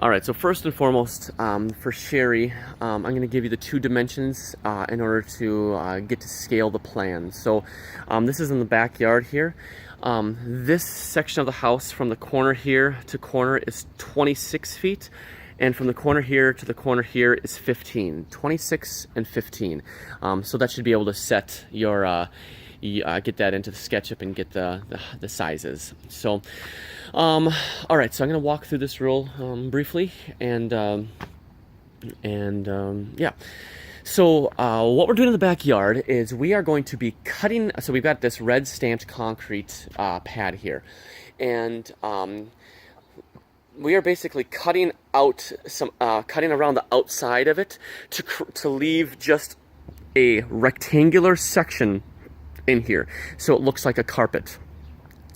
All right, so first and foremost, for Sherry, I'm going to give you the two dimensions in order to get to scale the plan. So this is in the backyard here. This section of the house from the corner here to corner is 26 feet, and from the corner here to the corner here is 15, 26 and 15. So that should be able to set your get that into the SketchUp and get the sizes. So all right, so I'm gonna walk through this real briefly, and yeah. So what we're doing in the backyard is we are going to be cutting. So we've got this red stamped concrete pad here, and we are basically cutting out some cutting around the outside of it to leave just a rectangular section in here, so it looks like a carpet.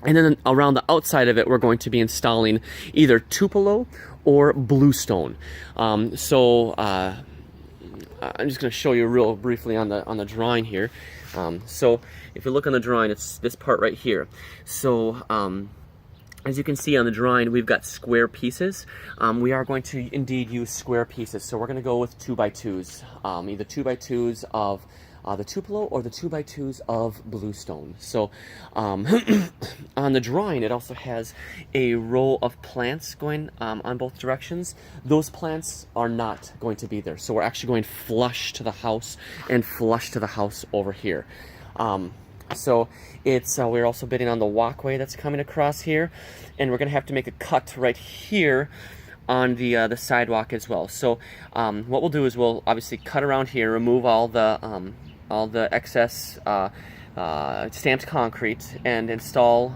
And then around the outside of it, we're going to be installing either Tupelo or bluestone. I'm just going to show you real briefly on the drawing here. So if you look on the drawing, it's this part right here. So as you can see on the drawing, we've got square pieces. We are going to indeed use square pieces. So we're going to go with 2x2s, either 2x2s of the Tupelo or the 2x2s of bluestone. So on the drawing, it also has a row of plants going on both directions. Those plants are not going to be there. So we're actually going flush to the house and flush to the house over here. So it's we're also bidding on the walkway that's coming across here, and we're going to have to make a cut right here on the sidewalk as well. So what we'll do is we'll obviously cut around here, remove all the excess stamped concrete, and install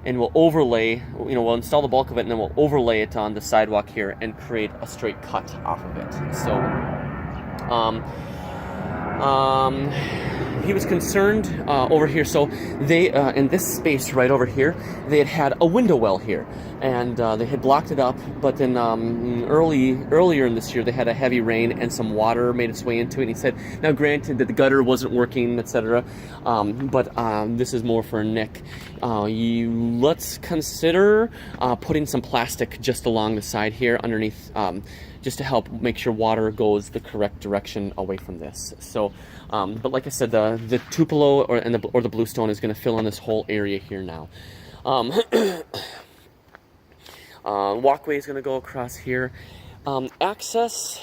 and we'll overlay, we'll install the bulk of it, and then we'll overlay it on the sidewalk here and create a straight cut off of it. So he was concerned over here. So they, in this space right over here, they had a window well here, and they had blocked it up. But then earlier in this year, they had a heavy rain and some water made its way into it. And he said, now granted that the gutter wasn't working, etc., but this is more for Nick. Let's consider putting some plastic just along the side here underneath, just to help make sure water goes the correct direction away from this. So, but like I said, the Tupelo or the bluestone is going to fill in this whole area here now. Walkway is going to go across here. Access.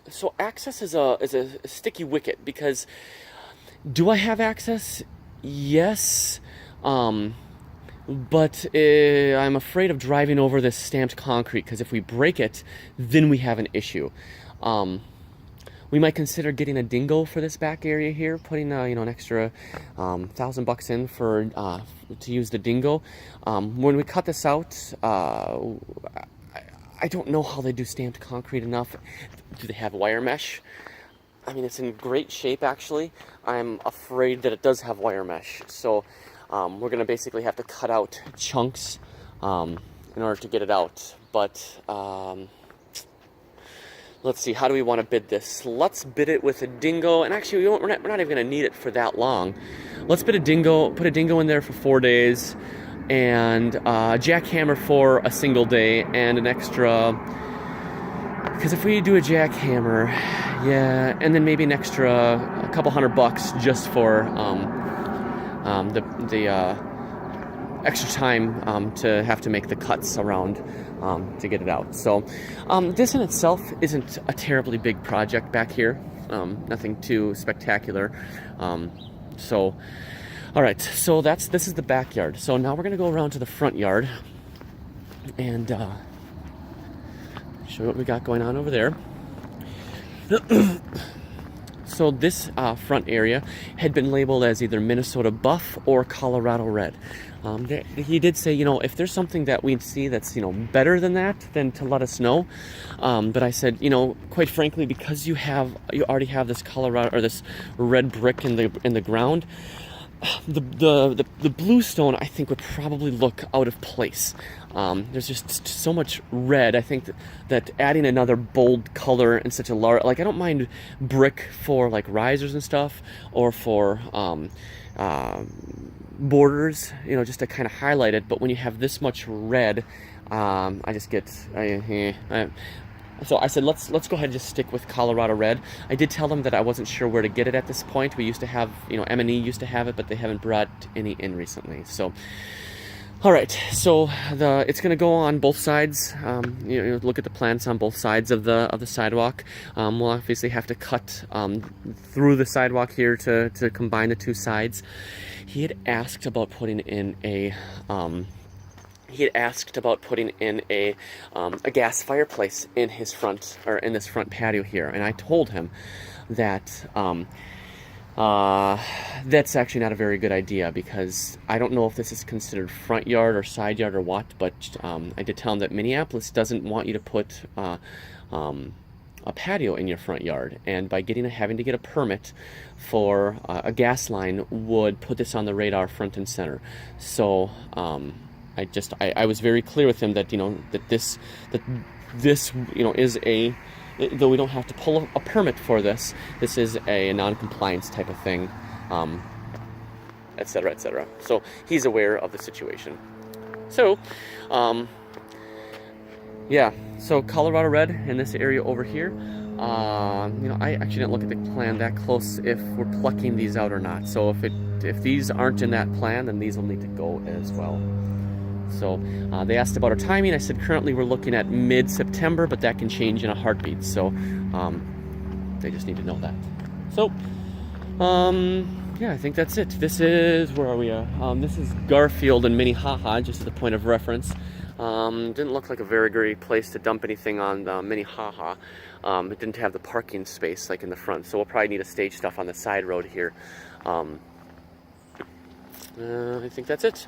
So access is a sticky wicket, because do I have access? Yes. But I'm afraid of driving over this stamped concrete, because if we break it, then we have an issue. We might consider getting a dingo for this back area here, putting an extra $1,000 in for to use the dingo. When we cut this out, I don't know how they do stamped concrete enough. Do they have wire mesh? I mean, it's in great shape actually. I'm afraid that it does have wire mesh. So we're going to basically have to cut out chunks in order to get it out. But let's see, how do we want to bid this? Let's bid it with a dingo. And actually, we're not even going to need it for that long. Let's bid a dingo, put a dingo in there for 4 days, and a jackhammer for a single day, and an extra, because if we do a jackhammer, yeah, and then maybe an extra, a couple $100 just for the extra time to have to make the cuts around to get it out. So this in itself isn't a terribly big project back here. Nothing too spectacular. So all right, so this is the backyard. So now we're gonna go around to the front yard and show what we got going on over there. So this front area had been labeled as either Minnesota Buff or Colorado Red. He did say, if there's something that we see that's, better than that, then to let us know. But I said, quite frankly, because you already have this Colorado or this red brick in the ground, the bluestone I think would probably look out of place. There's just so much red. I think that adding another bold color in such a large, I don't mind brick for risers and stuff, or for borders, just to kind of highlight it. But when you have this much red, I just get, so I said, let's go ahead and just stick with Colorado Red. I did tell them that I wasn't sure where to get it at this point. We used to have, M&E used to have it, but they haven't brought any in recently. So, all right, so it's going to go on both sides. Look at the plants on both sides of the sidewalk. We'll obviously have to cut through the sidewalk here to combine the two sides. He had asked about putting in a gas fireplace in his front, or in this front patio here, and I told him that that's actually not a very good idea, because I don't know if this is considered front yard or side yard or what, but I did tell him that Minneapolis doesn't want you to put a patio in your front yard, and by having to get a permit for a gas line would put this on the radar front and center. So I was very clear with him that this is a, though we don't have to pull a permit for this, this is a non-compliance type of thing, etc., etc. So he's aware of the situation. So, yeah. So Colorado Red in this area over here. I actually didn't look at the plan that close if we're plucking these out or not. So if these aren't in that plan, then these will need to go as well. So they asked about our timing. I said currently we're looking at mid-September, but that can change in a heartbeat. So they just need to know that. So yeah, I think that's it. This is, where are we? This is Garfield and Minnehaha, just as a point of reference. Didn't look like a very great place to dump anything on Minnehaha. It didn't have the parking space like in the front, so we'll probably need to stage stuff on the side road here. I think that's it.